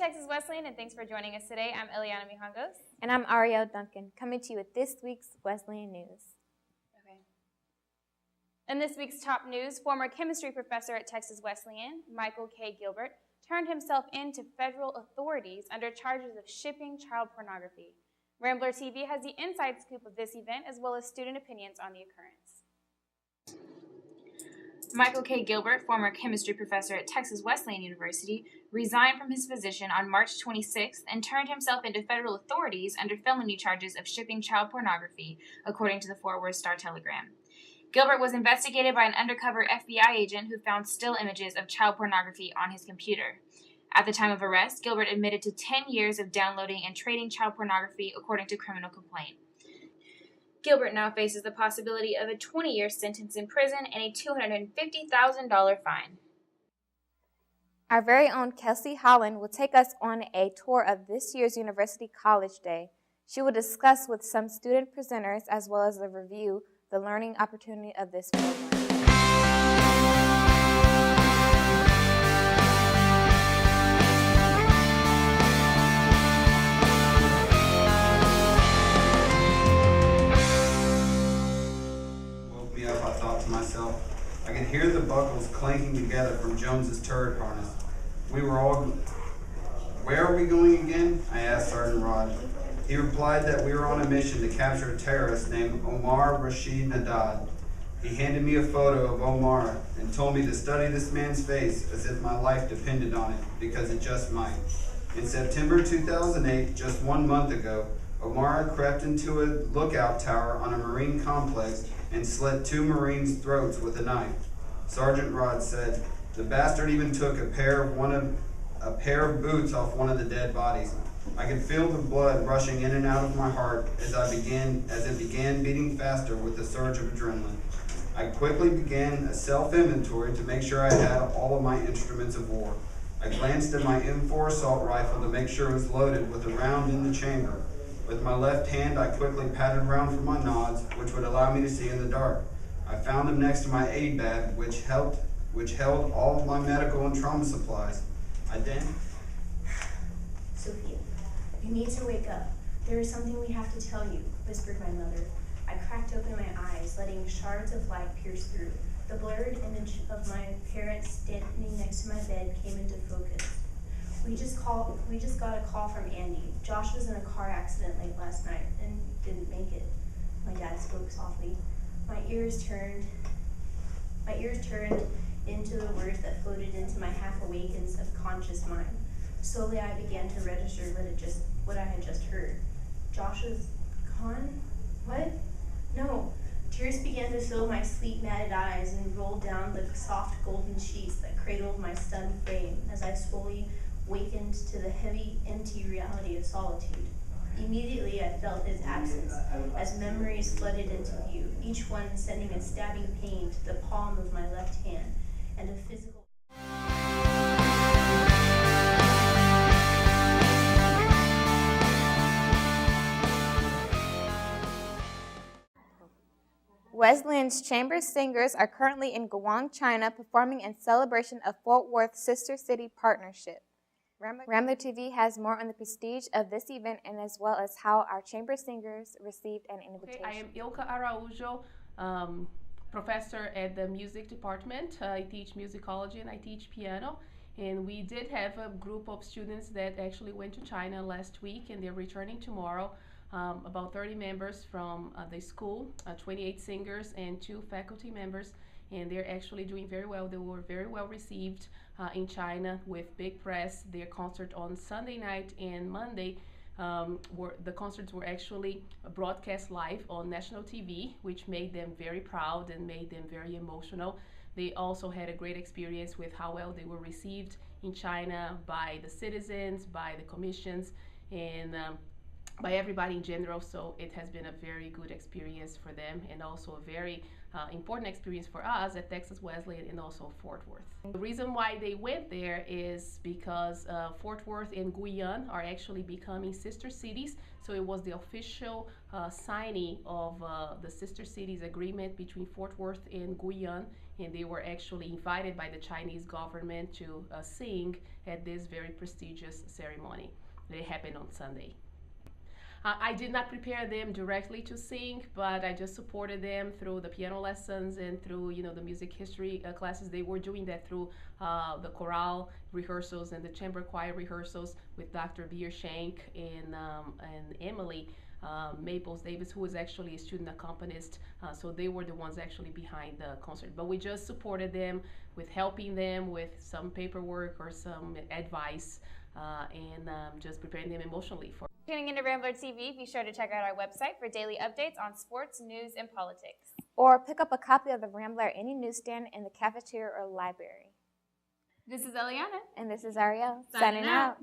Texas Wesleyan, and thanks for joining us today. I'm Eliana Mijangos. And I'm Ariel Duncan, coming to you with this week's Wesleyan News. In this week's top news, former chemistry professor at Texas Wesleyan, Michael K. Gilbert, turned himself in to federal authorities under charges of shipping child pornography. Rambler TV has the inside scoop of this event, as well as student opinions on the occurrence. Michael K. Gilbert, former chemistry professor at Texas Wesleyan University, resigned from his position on March 26th and turned himself into federal authorities under felony charges of shipping child pornography, according to the Fort Worth Star-Telegram. Gilbert was investigated by an undercover FBI agent who found still images of child pornography on his computer. At the time of arrest, Gilbert admitted to 10 years of downloading and trading child pornography, according to criminal complaint. Gilbert now faces the possibility of a 20-year sentence in prison and a $250,000 fine. Our very own Kelsey Holland will take us on a tour of this year's University College Day. She will discuss with some student presenters as well as review the learning opportunity of this program. I thought to myself. I could hear the buckles clanking together from Jones's turret harness. We were all... Where are we going again? I asked Sergeant Rod. He replied that we were on a mission to capture a terrorist named Omar Rashid Nadad. He handed me a photo of Omar and told me to study this man's face as if my life depended on it, because it just might. In September 2008, just 1 month ago, Omar crept into a lookout tower on a marine complex and slit 2 Marines' throats with a knife. Sergeant Rod said, "The bastard even took a pair of boots off one of the dead bodies. I could feel the blood rushing in and out of my heart as it began beating faster with a surge of adrenaline. I quickly began a self-inventory to make sure I had all of my instruments of war. I glanced at my M4 assault rifle to make sure it was loaded with a round in the chamber. With my left hand, I quickly patted around for my nods, which would allow me to see in the dark. I found them next to my aid bag, which held all of my medical and trauma supplies. I then... Sophia, you need to wake up. There is something we have to tell you, whispered my mother. I cracked open my eyes, letting shards of light pierce through. The blurred image of my parents standing next to my bed came into focus. We just got a call from Andy. Josh was in a car accident late last night and didn't make it. My dad spoke softly. My ears turned into the words that floated into my half-awakened subconscious mind. Slowly I began to register what I had just heard. Josh was gone? What? No. Tears began to fill my sleep-matted eyes and rolled down the soft golden sheets that cradled my stunned frame as I slowly wakened to the heavy, empty reality of solitude. Immediately I felt his absence as memories flooded into view, each one sending a stabbing pain to the palm of my left hand and a physical... Wesleyan's chamber singers are currently in Guang, China, performing in celebration of Fort Worth's Sister City Partnership. Rambler TV has more on the prestige of this event and as well as how our chamber singers received an invitation. I am Ilka Araujo, professor at the music department. I teach musicology and I teach piano. And we did have a group of students that actually went to China last week and they're returning tomorrow. About 30 members from the school, 28 singers and 2 faculty members. And they're actually doing very well. They were very well received in China with big press. Their concert on Sunday night and Monday, the concerts were actually broadcast live on national TV, which made them very proud and made them very emotional. They also had a great experience with how well they were received in China by the citizens, by the commissions, and by everybody in general. So it has been a very good experience for them and also a very important experience for us at Texas Wesleyan and also Fort Worth. The reason why they went there is because Fort Worth and Guyana are actually becoming sister cities. So it was the official signing of the sister cities agreement between Fort Worth and Guyana, and they were actually invited by the Chinese government to sing at this very prestigious ceremony. It happened on Sunday. I did not prepare them directly to sing, but I just supported them through the piano lessons and through, the music history classes. They were doing that through the chorale rehearsals and the chamber choir rehearsals with Dr. Beer Shank and Emily Maples Davis, who was actually a student accompanist. So they were the ones actually behind the concert. But we just supported them with helping them with some paperwork or some advice and just preparing them emotionally for. Tuning into Rambler TV, be sure to check out our website for daily updates on sports, news, and politics. Or pick up a copy of the Rambler at any newsstand in the cafeteria or library. This is Eliana. And this is Ariel, Signing out.